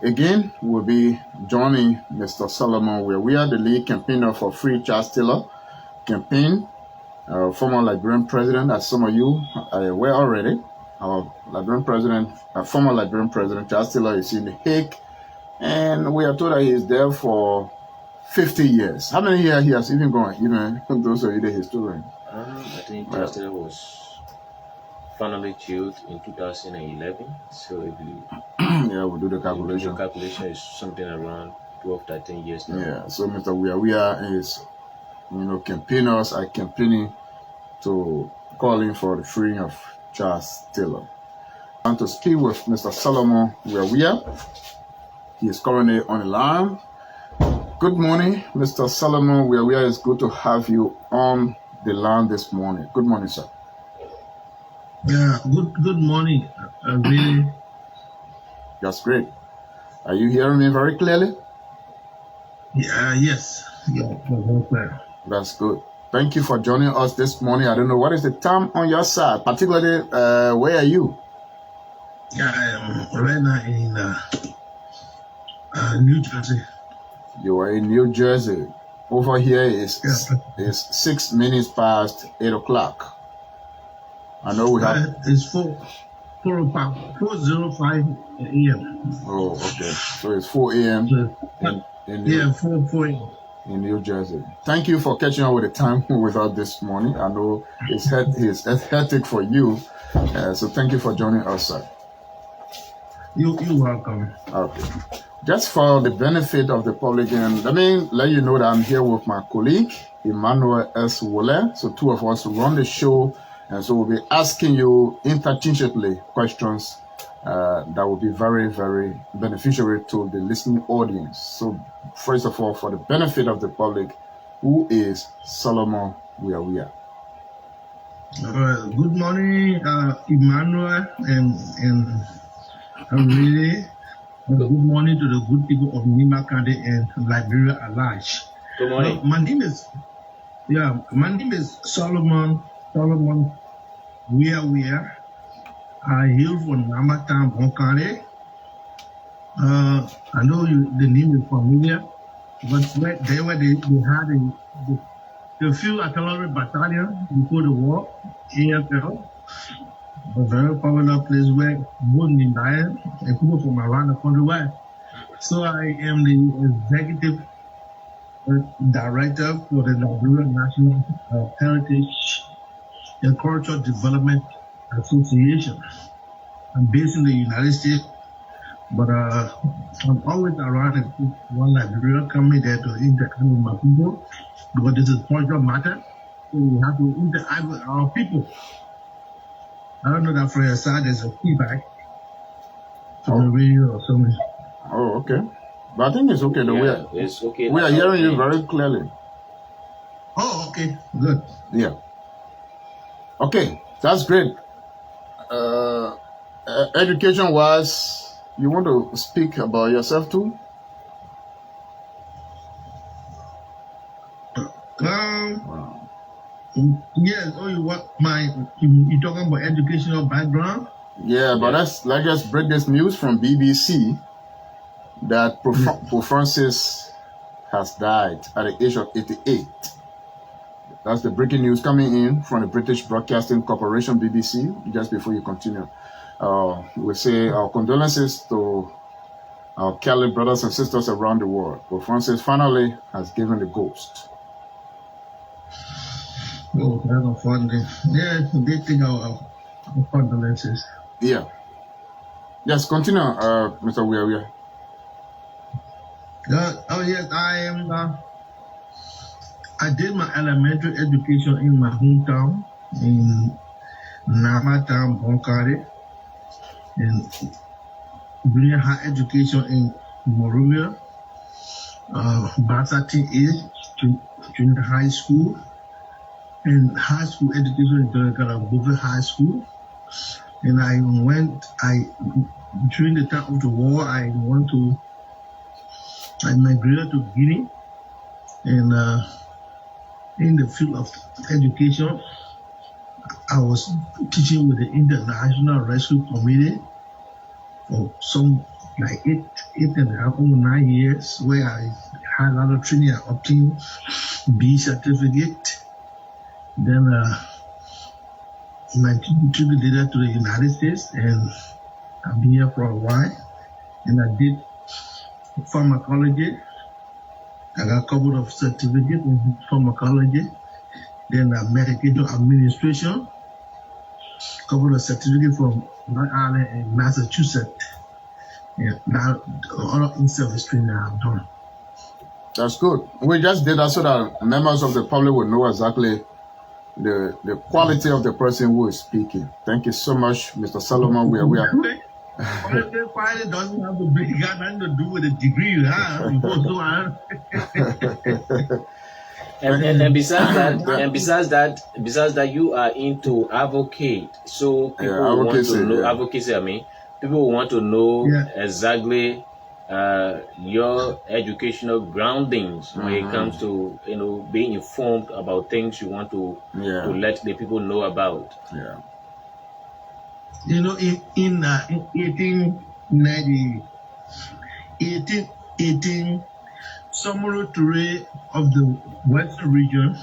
Again, we'll be joining Mr. Solomon Weawea, the lead campaigner for Free Charles Taylor campaign, former Liberian president, as some of you are aware already. Our Liberian president, former Liberian president Charles Taylor is in The Hague, and we are told that he is there for 50 years. How many years he has even gone? Even those are the historians. I think Charles Taylor was finally jailed in 2011. So if you yeah, we'll do the calculation. The calculation is something around 12, 13 years now. Yeah. So Mr. Weawea is, campaigners are campaigning to calling for the freeing of Charles Taylor. I want to speak with Mr. Solomon Weawea. He is currently on the line. Good morning, Mr. Solomon Weawea. It's good to have you on the line this morning. Good morning, sir. Yeah, good morning. Really. That's great. Are you hearing me very clearly? Yeah, yes. Yeah, that's good. Thank you for joining us this morning. I don't know, what is the time on your side, particularly where are you? Yeah, I am right now in New Jersey. You are in New Jersey. Over here is 6 minutes past 8 o'clock. I know we have. It's 4:05 a.m. Oh, okay. So it's 4 a.m. in 4 a.m. in New Jersey. Thank you for catching up with the time with us this morning. I know it's hectic for you, so thank you for joining us, sir. You're welcome. Okay. Just for the benefit of the public, and let me let you know that I'm here with my colleague, Emmanuel S. Woleh. So two of us run the show, and so we'll be asking you interchangeably questions that will be very, very beneficial to the listening audience. So first of all, for the benefit of the public, who is Solomon Weawea? Good morning, Emmanuel, and really good morning to the good people of Nimba County and Liberia at large. Good morning. My name is Solomon Weawea. I hail from Namatan Bonkare. I know the name is familiar, but they had the field artillery battalion before the war, AFL, a very popular place where both Nimba and people from around the country were. So I am the executive director for the Liberian National Heritage and Cultural Development Association. I'm based in the United States, but I'm always around one Liberian company there to interact with my people, because this is cultural matter, so we have to interact with our people. I don't know that for your side there's a feedback from the radio or something. Oh, okay. But I think it's okay. It's okay. We are hearing you very clearly. Oh, okay. Good. Yeah. Okay, that's great. Education-wise, you want to speak about yourself too? Yes. Oh, you talking about educational background? Yeah, but let's just break this news from BBC that Pope Francis has died at the age of 88. That's the breaking news coming in from the British Broadcasting Corporation, BBC, just before you continue. We say our condolences to our Catholic brothers and sisters around the world. Pope Francis finally has given the ghost. Oh, that's unfortunate. Yeah, they think our condolences. Yeah. Yes, continue, Mr. Weawea. Oh, yes, I did my elementary education in my hometown, in Namatan Bonkare, and junior high education in Monrovia, Basati age, junior high school, and high school education in Gompa High School. And during the time of the war, I migrated to Guinea, and in the field of education, I was teaching with the International Rescue Committee for some like 8.5, 9 years, where I had a lot of training. I obtained B certificate. Then my trip later to the United States, and I've been here for a while. And I did pharmacology. I got a couple of certificates in pharmacology. Then medication administration. A couple of certificates from Rhode Island and Massachusetts. Yeah, now all of in-service training I've done. That's good. We just did that so that members of the public will know exactly the quality of the person who is speaking. Thank you so much, Mr. Solomon. We are. Quality doesn't have to be got nothing to do with the degree you have. And besides that, you are into advocate. So people want to know advocacy. I mean, people want to know exactly your educational groundings when it comes to being informed about things you want to let the people know about. Yeah. In 1890, Somoro Toure of the Western region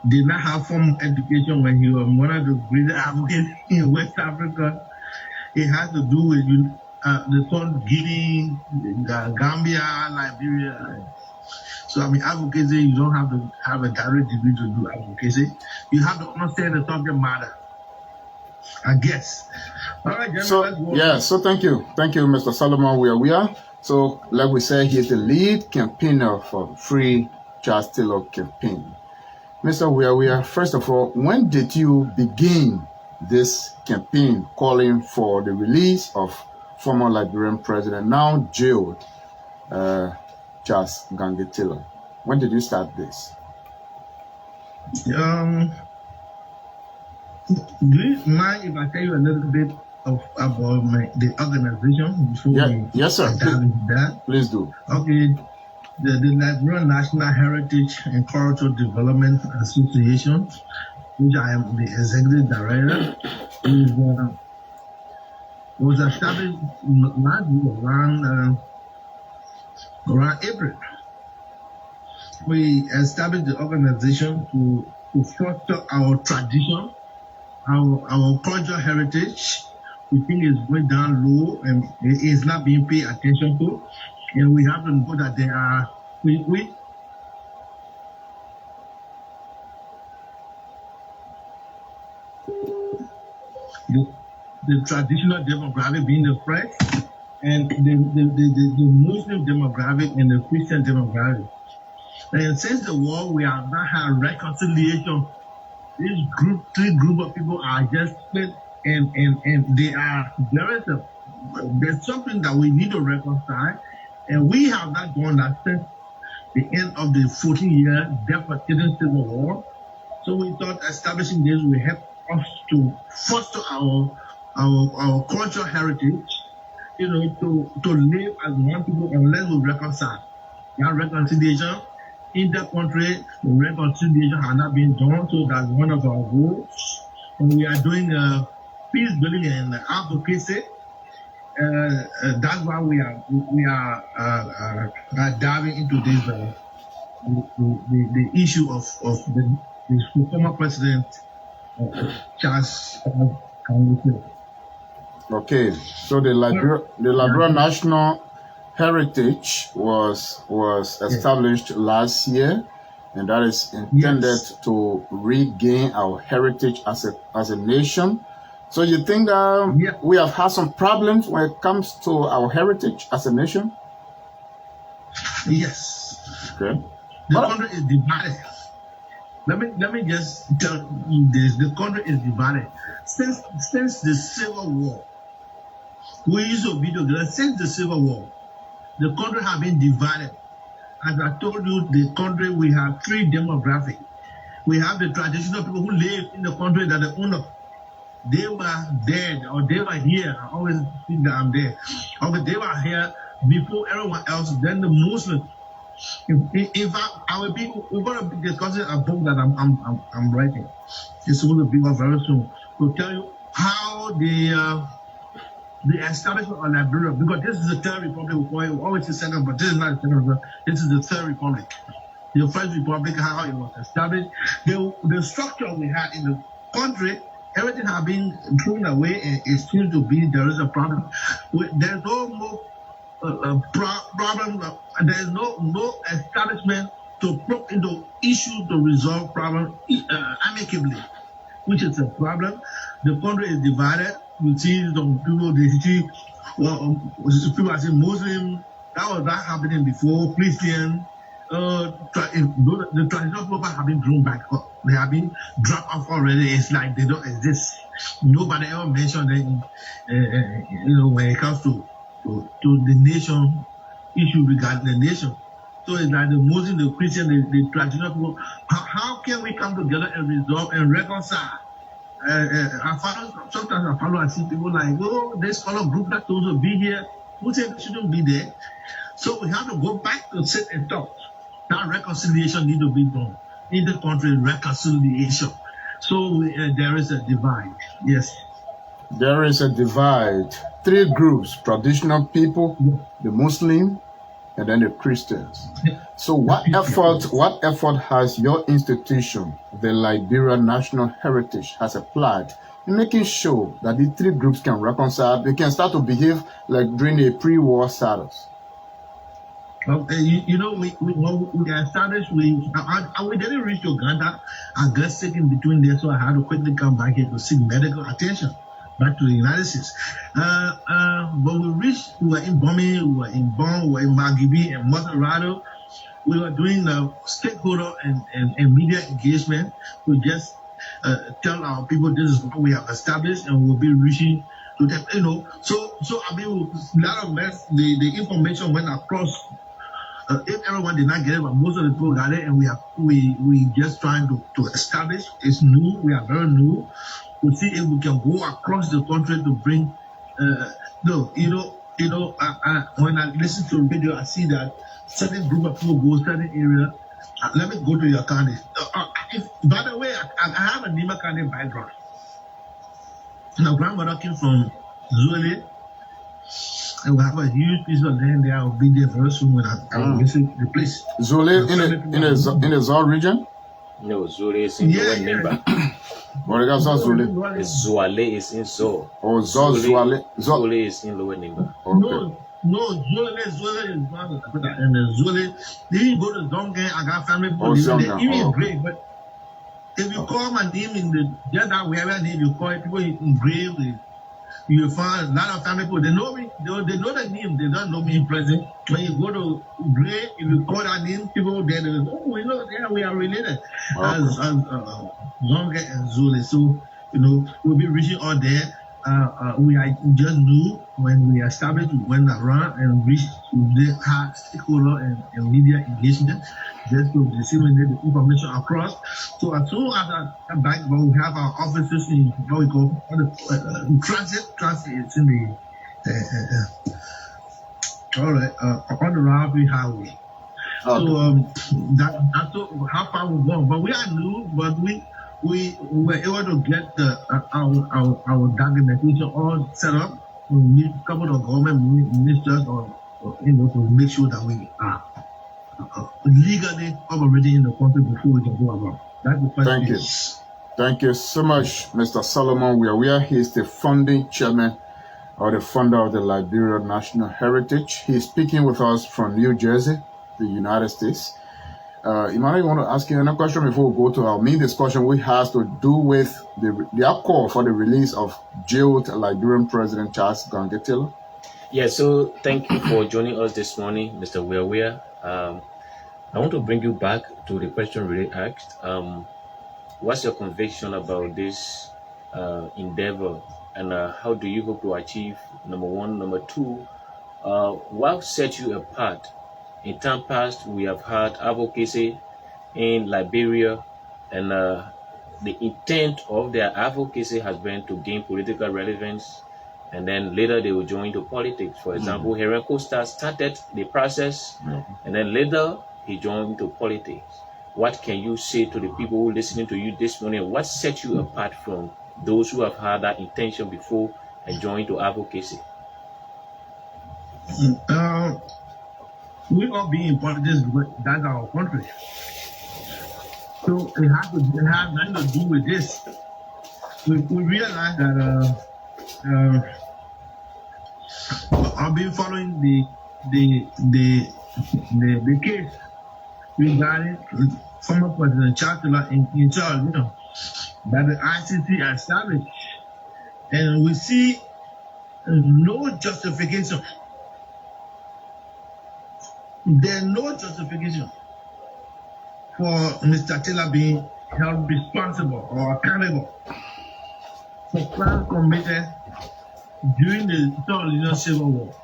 did not have formal education when he was one of the greatest advocates in West Africa. It has to do with the son Guinea, Gambia, Liberia. So advocacy, you don't have to have a direct degree to do advocacy. You have to understand the subject matter, I guess. All right, gentlemen, so thank you, Mr. Solomon Weawea. So, like we said, he's the lead campaigner for Free Charles Taylor campaign. Mr. Weawea, first of all, when did you begin this campaign calling for the release of former Liberian president, now jailed, Charles Ghankay Taylor? When did you start this? Do you mind if I tell you a little bit about the organization before yes, sir. dive into that? Please do. Okay. The Liberian National Heritage and Cultural Development Association, which I am the executive director, was established last year around April. We established the organization to foster our tradition, our cultural heritage. We think it's going down low and it is not being paid attention to. And we have to know that there are, the traditional demographic being the French, and the Muslim demographic and the Christian demographic. And since the war, we have not had reconciliation. This three group of people are just split, and they are there's something that we need to reconcile, and we have not done that since the end of the 14-year devastating civil war. So we thought establishing this will help us to foster our cultural heritage, to live as one people unless we reconcile. That reconciliation in the country, the reconciliation has not been done, so that's one of our goals. And we are doing peace building and advocacy. That's why we are diving into this the issue of the former president Charles Ghankay. Okay, so the Liberian National Heritage was established last year, and that is intended to regain our heritage as a nation. So you think we have had some problems when it comes to our heritage as a nation? Yes. Okay. The country is divided. Let me just tell you this: the country is divided since the Civil War. We use a video since the Civil War. The country has been divided. As I told you, the country, we have three demographics. We have the traditional people who live in the country that the owner. They were dead or they were here. I always think that I'm there. Okay, they were here before everyone else. Then the Muslims. In fact, our people, we're going to be discussing a book that I'm writing. It's going to be very soon to tell you how the establishment of Liberia, because this is the third republic. We always say second, but this is not the second republic. This is the third republic. The first republic, how it was established, the structure we had in the country, everything has been thrown away, and it seems to be there is a problem. There's no more problem. There is no establishment to probe into issues to resolve problems amicably, which is a problem. The country is divided. You see some people, they see people are saying Muslim. That was not happening before. Christian. The traditional people have been drawn back. They have been dropped off already. It's like they don't exist. Nobody ever mentioned them. When it comes to the nation issue regarding the nation. So it's like the Muslim, the Christian, the traditional people. How can we come together and resolve and reconcile? Sometimes I follow, I see people like, oh, this fellow group that supposed to be here, who said they shouldn't be there? So we have to go back to sit and talk. That reconciliation needs to be done in the country. Reconciliation. So there is a divide. Yes. There is a divide. Three groups: traditional people, the Muslim, and then the Christians. So what effort has your institution, the Liberian National Heritage, has applied in making sure that the three groups can reconcile, they can start to behave like during a pre-war status? We established, we didn't reach Uganda. I got sick in between there, so I had to quickly come back here to seek medical attention back to the United States. But we reached, we were in Bombay, we were in Bonn, we were in Margibi and Motorado. We were doing stakeholder and media engagement. We just tell our people this is what we have established, and we'll be reaching to them. So I mean, a lot of the information went across. If everyone did not get it, but most of the people got it, and we just trying to establish. It's new. We are very new. To see if we can go across the country to bring. When I listen to radio, I see that certain group of people go certain area. Let me go to your county. By the way, I have a Nimba county background. My grandmother came from Woleh. And we have a huge piece of land there. I'll be there very soon when I visit the place. Woleh in the Zor region? No, Woleh is in Nimba. What is Woleh? Woleh is in Zor. Oh, Woleh. Woleh is in Lower Nimba. Okay. No, Woleh is not. And Woleh, they didn't go to Ghankay. I got family people living there. Even grave, but if you call my name in the Weawea name, you call it people in grave. You find a lot of family people, they know me, they know the name, they don't know me in present. When you go to grave, if you call that name, people there, they go, oh, we know, yeah, we are related. As Ghankay and Woleh. So, we'll be reaching out there. We just knew when we established, we went around and reached the stakeholder and media engagement just to disseminate the information across. So as soon as I come back, we have our offices in what we call transit. Transit is in the on the Railway highway. Okay. So that's how far we've gone. But we are new, but we were able to get our documentation all set up. We meet a couple of government ministers to make sure that we are legally operating in the country before we can go about. That's the first thing. Thank you so much, Mr. Solomon Weawea. He is the founding chairman or the founder of the Liberian National Heritage. He is speaking with us from New Jersey, the United States. Emmanuel, I want to ask you another question before we go to our main discussion, which has to do with the call for the release of jailed Liberian President Charles Ghankay. Yeah, so thank you for joining us this morning, Mr. Weawea. I want to bring you back to the question really asked. What's your conviction about this endeavor, and how do you hope to achieve, number one? Number two, what sets you apart? In time past, we have had advocacy in Liberia, and the intent of their advocacy has been to gain political relevance, and then later they will join into politics. For example, Heren Costa started the process, and then later he joined into politics. What can you say to the people who are listening to you this morning? What sets you apart from those who have had that intention before join to advocacy? We all be in politics, but that's our country. So it has nothing to do with this. We realize that I've been following the case regarding former President Chancellor in charge, that the ICC established, and we see no justification. There's no justification for Mr. Taylor being held responsible or accountable for crimes committed during the Liberian Civil War.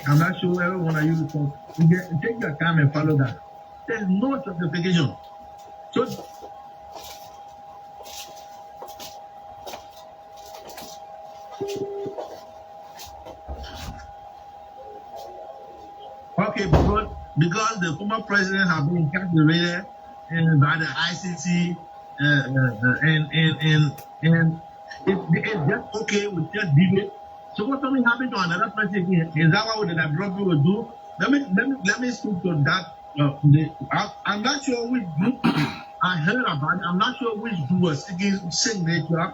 I'm not sure everyone of you take your time and follow that. There's no justification. So, okay, because the former president has been incarcerated by the ICC, and it's just okay with just debate. So what something happened to another person here? Is that what the Abroad will do? Let me speak to that. I'm not sure which group I heard about it. I'm not sure which group was seeking signature,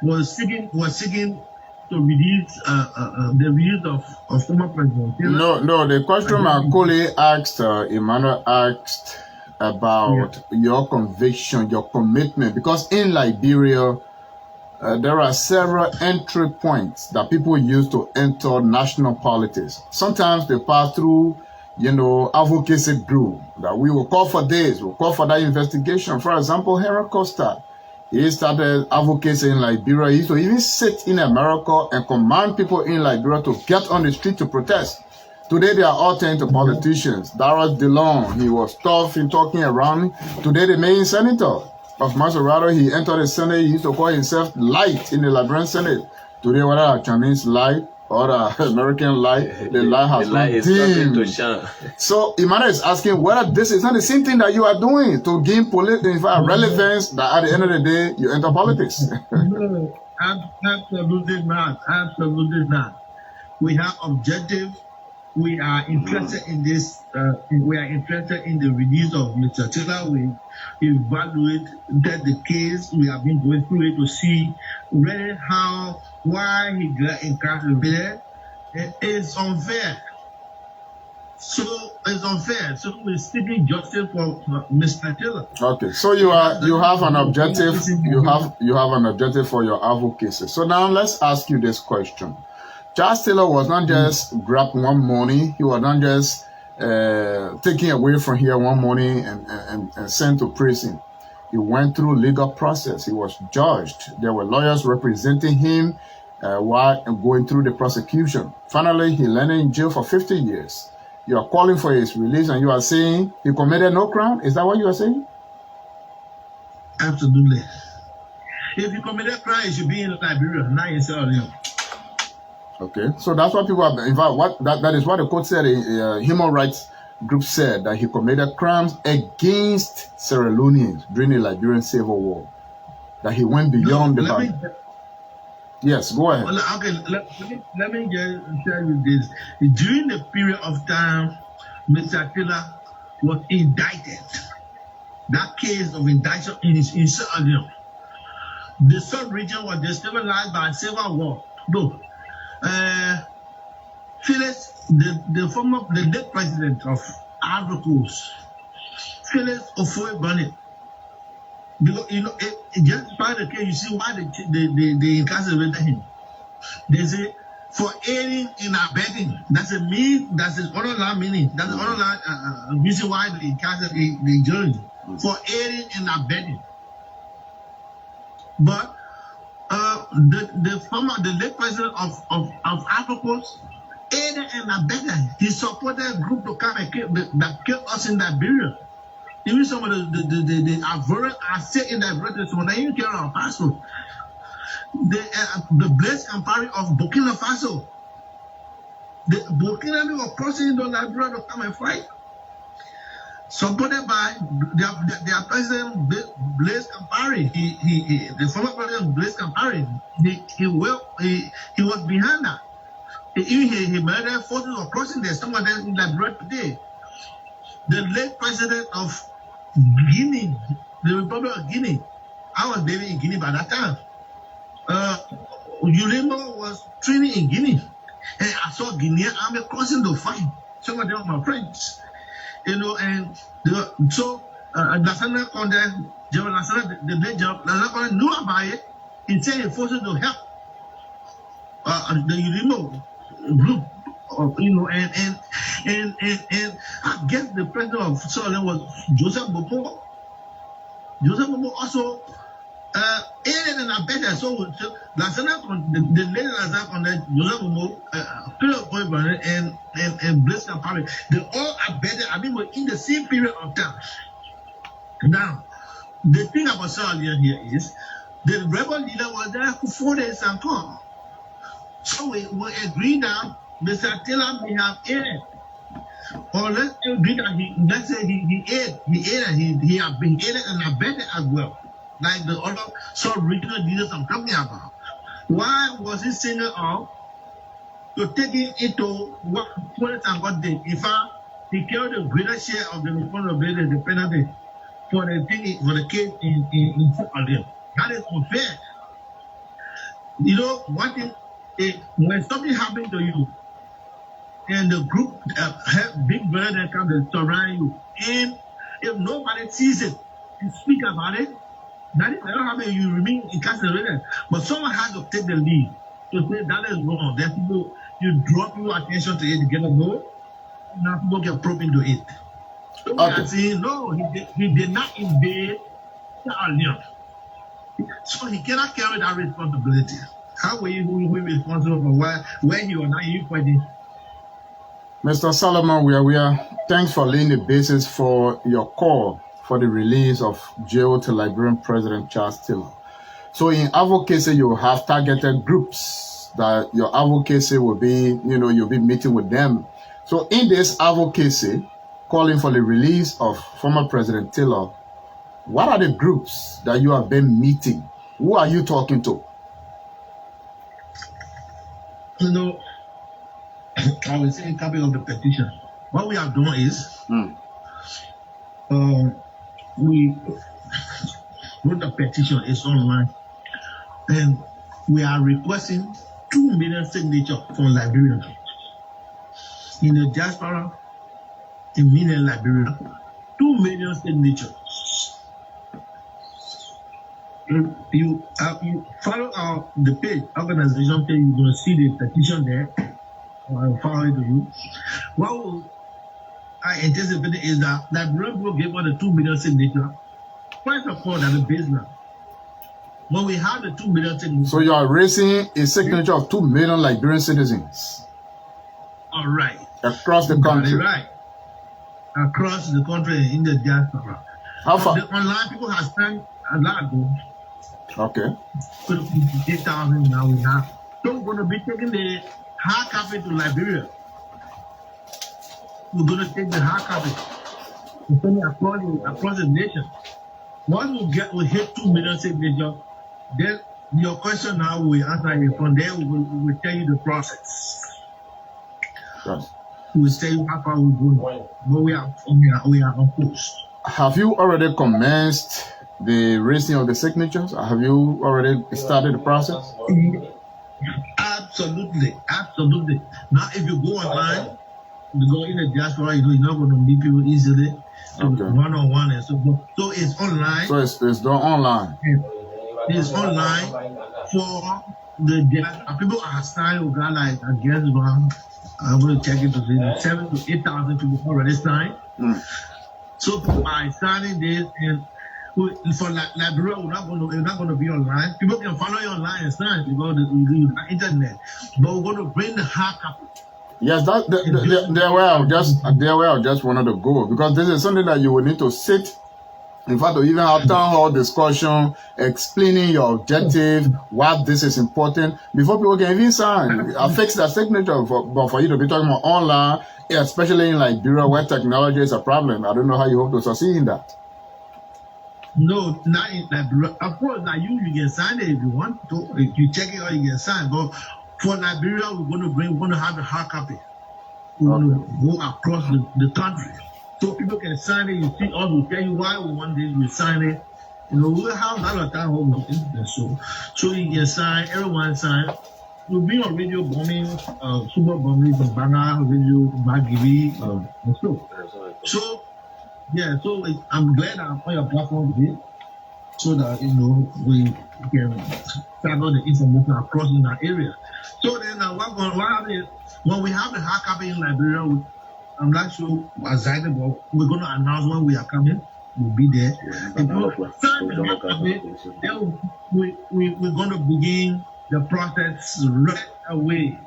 was seeking to release the release of former president. No. The question Macaulay asked, Emmanuel asked about your conviction, your commitment, because in Liberia, there are several entry points that people use to enter national politics. Sometimes they pass through, advocacy group that we will call for this, we'll call for that investigation. For example, Henry Costa, he started advocacy in Liberia. He used to even sit in America and command people in Liberia to get on the street to protest. Today, they are all turned to politicians. Darius DeLong, he was tough in talking around. Today, the main senator of Maserado, he entered the Senate. He used to call himself Light in the Liberian Senate. Today, whether a Chinese light or the American light, the light has been dimmed. To shine. So, Emmanuel is asking whether this is not the same thing that you are doing to gain political relevance, that at the end of the day, you enter politics. No, absolutely not. Absolutely not. We have objective. We are interested in this. We are interested in the release of Mr. Taylor. We evaluate the case. We have been going through it to see really why he got incarcerated. It's unfair. So it's unfair. So we're seeking justice for Mr. Taylor. Okay. So you have an objective. You have an objective for your advocacy. So now let's ask you this question. Charles Taylor was not just grabbed one morning. He was not just taken away from here one morning and sent to prison. He went through legal process. He was judged. There were lawyers representing him while going through the prosecution. Finally, he landed in jail for 50 years. You are calling for his release and you are saying he committed no crime? Is that what you are saying? Absolutely. If you committed crime, you should be in Liberia, not in Sierra Leone. Okay, so that's what people are. In fact, that is what the court said. A human rights group said that he committed crimes against Sierra Leoneans during the Liberian Civil War. That he went beyond the boundary. Yes, go ahead. Okay, let me just tell you this. During the period of time, Mr. Taylor was indicted. That case of indictment in Sierra Leone. The sub-region was destabilized by civil war. No. Phyllis, the late president of Advocacy, Phyllis Ofoe-Bonnet, because just by the case, you see why they incarcerated him. They say for aiding and abetting. That's a mean. That's an underlying meaning. That's an underlying reason why they incarcerated the judge for aiding and abetting. But the late president of Advocacy, aided and abetted. He supported a group to come and that killed us in Liberia. Even some of the Ivorians are still in Liberia, so they even carry our passport. The Blaise Empire of Burkina Faso. The Burkina were crossing into Liberia to come and fight. supported by their president Blaise Compaoré. The former president Blaise Compaoré. He was behind that. He murdered forces of crossing there. Some of them in Liberia today. The late president of Guinea, the Republic of Guinea. I was living in Guinea by that time. Nimba was training in Guinea, and I saw Guinean army crossing the fight. Some of them were my friends, and so Lassana Conde, General Lassana, the late General Lassana Conde knew about it. He said he forced to help the Nimba group, and I guess the president of Sierra Leone was Joseph Bobo. Joseph Bobo also aided and abetted. So Lassana, the late Lassana Conde, Joseph Bobo, and Blaise Compaoré, they all abetted. I mean, we're in the same period of time. Now, the thing about Sierra Leone here is the rebel leader was there for 4 days and come. So we agree now, Mr. Taylor may have aided. Or let's agree that let's say he have been aided and abetted as well. Like the other sort of regional leaders I'm talking about. Why was he singled out to take it into what Police and God did? In fact, he carried a greater share of the responsibility, the penalty for the thing, for the case in Sierra. That is unfair. One thing, when something happens to you, and the group have big brother that come to surround you, and if nobody sees it and speak about it, that is not happen. You remain incarcerated. But someone has to take the lead to say that is wrong. That you draw people's attention to it to get a know. Now people get probed into it. So we are saying no, he did not invade Sierra Leone. So he cannot carry that responsibility. How will he be responsible for where he was not equating? Mr. Solomon Weawea, thanks for laying the basis for your call for the release of jail to Liberian President Charles Taylor. So in advocacy, you have targeted groups that your advocacy will be, you'll be meeting with them. So in this advocacy, calling for the release of former President Taylor, what are the groups that you have been meeting? Who are you talking to? I will say a copy of the petition. What we have done is we wrote a petition, it's online, and we are requesting 2 million signatures from Liberians. In the diaspora, in mainland Liberia, 2 million signatures. If you follow the page, organization page, you're going to see the petition there. I'll follow it to you. What I anticipate is that Liberian will give us the 2 million signature. First of all, that's the baseline. When we have the 2 million signatures. So you are raising a signature of 2 million Liberian citizens. All right. Across the country. Right. Across the country in the diaspora. How far? The online people have spent a lot ago. Okay. 8,000 now we have. So we're going to be taking the hard copy to Liberia. We're going to take the hard copy. We're sending across the nation. Once we hit 2 million signatures, then your question now we answer it. From there we will tell you the process. Yes. We'll tell you how far we're going. But we are on course. Have you already commenced the raising of the signatures? Have you already started the process? Absolutely. Now, if you go online, you go in the diaspora, you're not going to meet people easily. One-on-one and so forth. So it's online. So it's done online. It's online for the diaspora. People are signed. We got like, I guess, I'm going to check it to see 7,000 to 8,000 people already signed. So by signing this, and for Liberia, we're not going to be online. People can follow you online and sign because the internet. But we're going to bring the hard copy. Yes, they're where I just wanted to go, because this is something that you will need to sit In fact, we even have town hall discussion, explaining your objective, why this is important, before people can even sign. I fix that signature, but for you to be talking about online, especially in Liberia where technology is a problem, I don't know how you hope to succeed in that. No, not in Liberia. Of course, now you can sign it if you want to. If you check it out, you can sign. But for Liberia, we're going to have a hard copy. We're going to go across the country. So people can sign it. You see, us will tell you why we want this. We sign it. We'll have a lot of time on the internet. So you can sign. Everyone sign. We'll be on radio bombing, super bombing, Banga, radio, Magibi, and so. So, yeah. So I'm glad I'm on your platform today, so that we can start on the information across in that area. So then, what happens when we have the hard copy in Liberia? I'm not sure exactly, but we're going to announce when we are coming. We'll be there. If we sign the hard copy, then we're going to begin the process right away.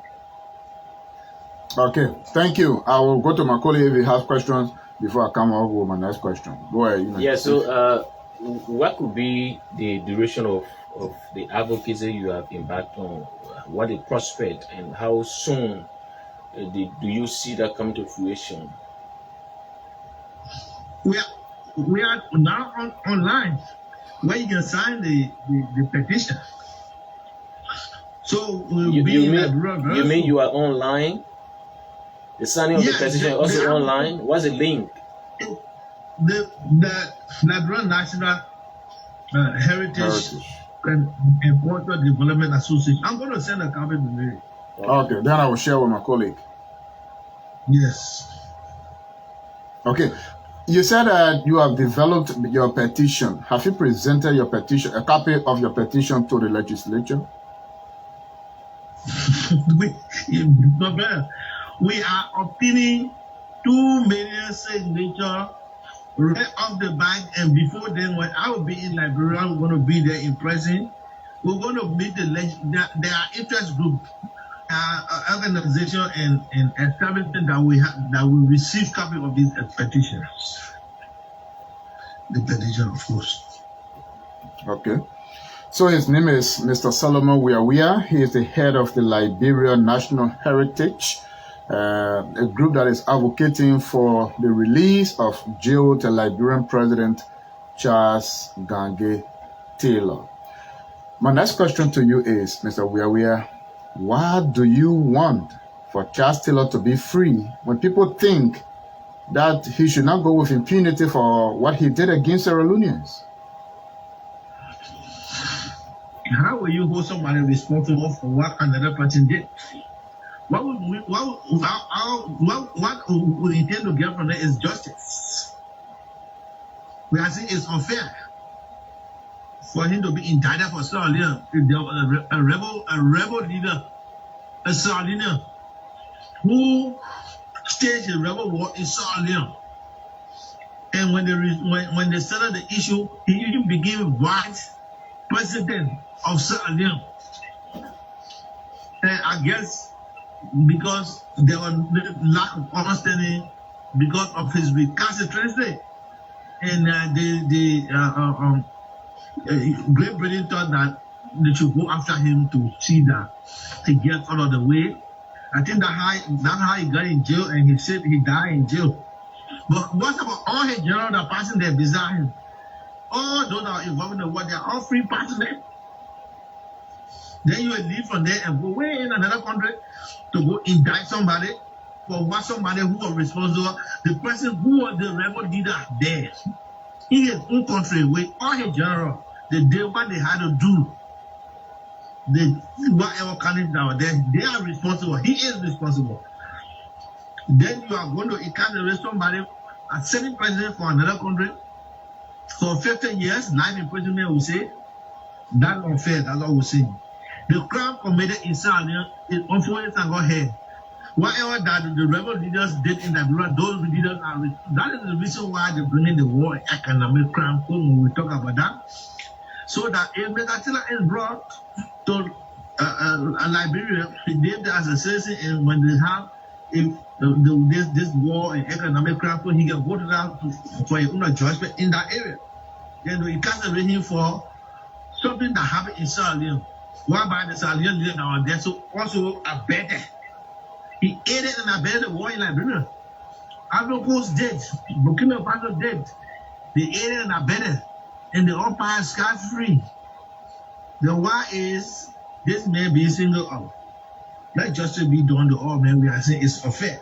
Okay, thank you. I will go to my colleague if he has questions before I come up with my next question. Go ahead. Yeah, so what could be the duration of the advocacy you have embarked on? What the prospect and how soon do you see that come to fruition? We are now online where you can sign the petition. So you mean you are online? The signing of the petition also online? What's the link? The Liberian National Heritage and Cultural Development Association. I'm going to send a copy to me. Okay, then I will share with my colleague. Yes. Okay. You said that you have developed your petition. Have you presented your petition, a copy of your petition to the legislature? We are obtaining 2 million signatures right off the bank, and before then, when I will be in Liberia, we're going to be there in person. We're going to meet there are interest groups, organization and establishment that will receive copy of these petitions. The petition, of course. Okay. So his name is Mr. Solomon Weawea. He is the head of the Liberian National Heritage, a group that is advocating for the release of jailed Liberian President Charles Ghankay Taylor. My next question to you is, Mr. Weawea, why do you want for Charles Taylor to be free when people think that he should not go with impunity for what he did against Sierra Leoneans? How will you hold somebody responsible for what another person did? What we intend to get from that is justice. We are saying it's unfair for him to be indicted for Sierra Leone. If there was a rebel leader, a Sierra Leonean, who staged a rebel war in Sierra Leone, and when they settled the issue, he even became vice president of Sierra Leone. And I guess because there was lack of understanding because of his recalcitrance, and Great Britain thought that they should go after him to see that he gets out of the way. I think that's how he got in jail, and he said he died in jail. But what about all his generals that passing there beside him? All those that are involved in the war, they are all free passing there. Then you will leave from there and go way in another country to go indict somebody for what somebody who was responsible, the person who was the rebel leader there in his own country with all his generals, they did what they had to do. Whatever candidates that were there, they are responsible. He is responsible. Then you are going to incarcerate somebody, a sitting president for another country for 15 years, life imprisonment, we say. That's unfair. That's what we're saying. The crime committed in Sierra Leone is unfortunate and got here. Whatever that the rebel leaders did in Liberia, those leaders are. That is the reason why they're bringing the war and economic crime when we talk about that. So that if Mr. Taylor is brought to Liberia, he named as a citizen, and when they have this war and economic crime, he can vote it out for a judgment in that area. then we incarcerate him for something that happened in Sierra Leone. Whereby the Sierra Leone leader now there so also abetted. He aided and abetted the war in Liberia. Ivory Coast dead, Burkina Faso dead. They aided and abetted, and the umpire scot-free. The why is this man being singled out. Let justice be done to all men. We are saying it's unfair.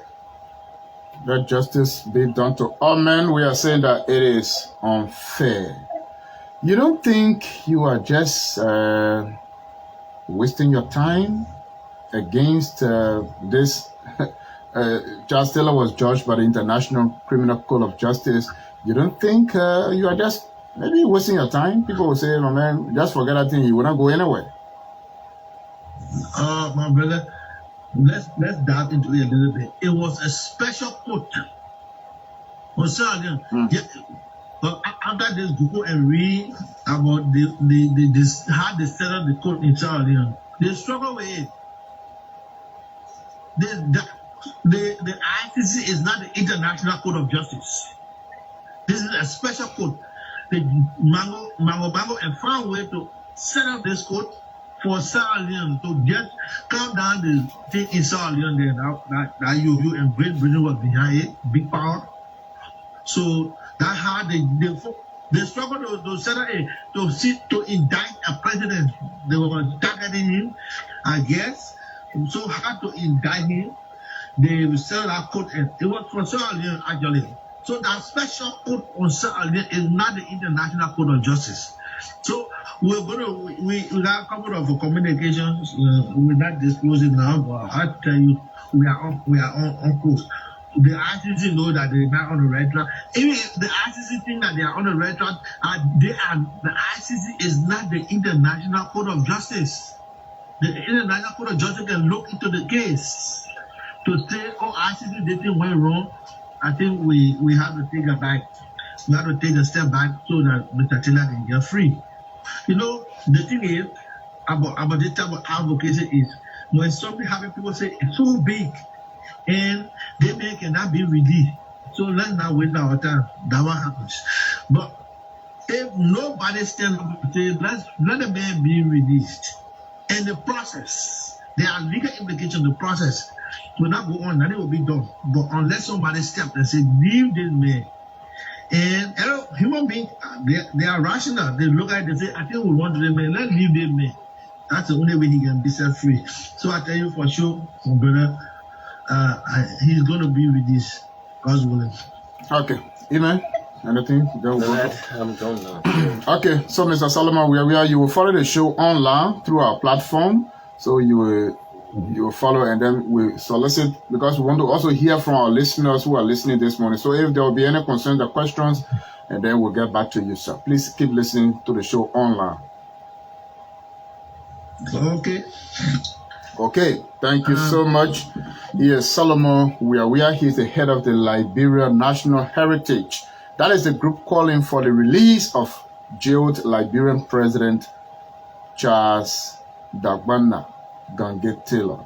Let justice be done to all men. We are saying that it is unfair. You don't think you are just wasting your time against this? Charles Taylor was judged by the International Criminal Court of Justice. You don't think you are just maybe wasting your time? People will say, "My man, just forget that thing. You will not go anywhere." My brother, let's dive into it a little bit. It was a special court for Sierra Leone. But after this, go and read about how they set up the court in Sierra Leone. They struggle with it. The ICC is not the International Court of Justice. This is a special court. The Mango and found a way to set up this court for Sierra Leone to just calm down the thing in Sierra Leone there. That you and Great Britain was behind it, big power. So that's how they struggled to set up to indict a president. They were targeting him, I guess. So hard to indict him. They set up court, and it was for Sierra Leone actually. So that special court on Sierra Leone is not the International Court of Justice. So we have a couple of communications. We will not disclose it now, but I'll tell you we are on course. The ICC know that they're not on the red track. Even if the ICC think that they are on the red track, the ICC is not the International Court of Justice. The International Court of Justice can look into the case to say, "Oh, ICC this thing went wrong." I think we have to take it back. We have to take a step back so that Mr. Taylor can get free. You know, the thing is about this type of advocacy is when something happens, people say it's so big and they may cannot be released. So let's not waste our time. That what happens. But if nobody stands up and says, let the man be released, and the process, there are legal implications. The process will not go on, nothing will be done. But unless somebody steps and says, leave this man. And human beings, they are rational. They look at it and say, I think we want this man, let's leave this man. That's the only way he can be set free. So I tell you for sure, my brother, he's going to be released. God's willing. Okay. Amen. Anything? I'm done now. Okay. So, Mr. Solomon, you will follow the show online through our platform. So you will follow, and then we solicit, because we want to also hear from our listeners who are listening this morning. So if there will be any concerns or questions, and then we'll get back to you, sir. Please keep listening to the show online. Okay. Okay, thank you so much. He is Solomon Weawea. He is the head of the Liberian National Heritage. That is the group calling for the release of jailed Liberian President Charles Ghankay Taylor.